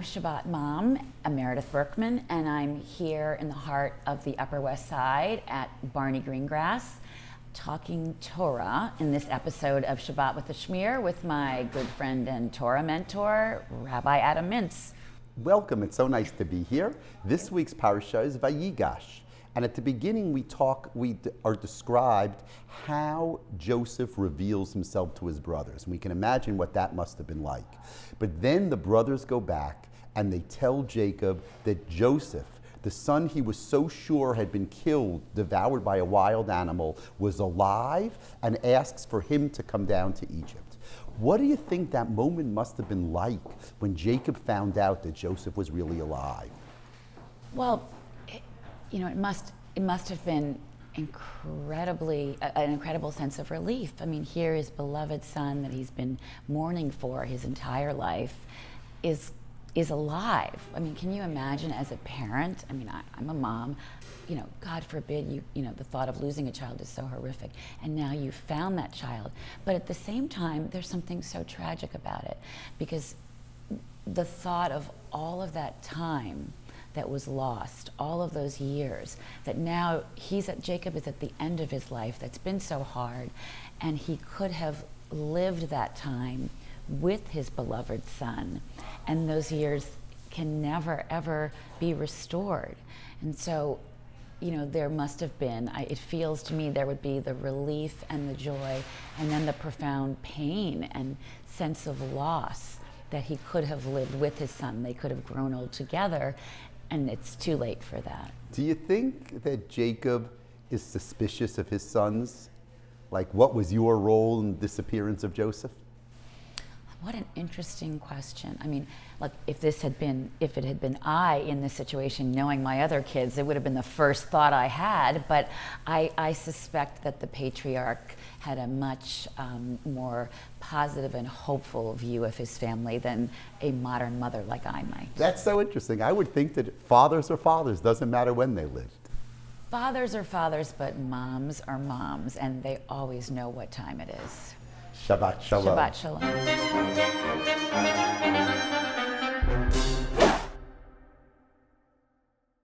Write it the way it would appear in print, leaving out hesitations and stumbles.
Shabbat mom, Meredith Berkman, and I'm here in the heart of the Upper West Side at Barney Greengrass, talking Torah in this episode of Shabbat with the Schmear with my good friend and Torah mentor, Rabbi Adam Mintz. Welcome, it's so nice to be here. This week's Parshat is Vayigash. And at the beginning we are described how Joseph reveals himself to his brothers. And we can imagine what that must have been like. But then the brothers go back and they tell Jacob that Joseph, the son he was so sure had been killed, devoured by a wild animal, was alive and asks for him to come down to Egypt. What do you think that moment must have been like when Jacob found out that Joseph was really alive? Well, it must have been an incredible sense of relief. I mean, here his beloved son that he's been mourning for his entire life is alive. I mean, can you imagine as a parent? I mean, I'm a mom. God forbid the thought of losing a child is so horrific. And now you found that child. But at the same time, there's something so tragic about it, because the thought of all of that time that was lost, all of those years, that now Jacob is at the end of his life that's been so hard, and he could have lived that time with his beloved son, and those years can never ever be restored. And so, there must have been, it feels to me there would be the relief and the joy, and then the profound pain and sense of loss that he could have lived with his son. They could have grown old together, and it's too late for that. Do you think that Jacob is suspicious of his sons? Like, what was your role in the disappearance of Joseph? What an interesting question. I mean, like, if it had been I in this situation, knowing my other kids, it would have been the first thought I had. But I suspect that the patriarch had a much more positive and hopeful view of his family than a modern mother like I might. That's so interesting. I would think that fathers are fathers, doesn't matter when they lived. Fathers are fathers, but moms are moms, and they always know what time it is. Shabbat Shalom. Shabbat Shalom.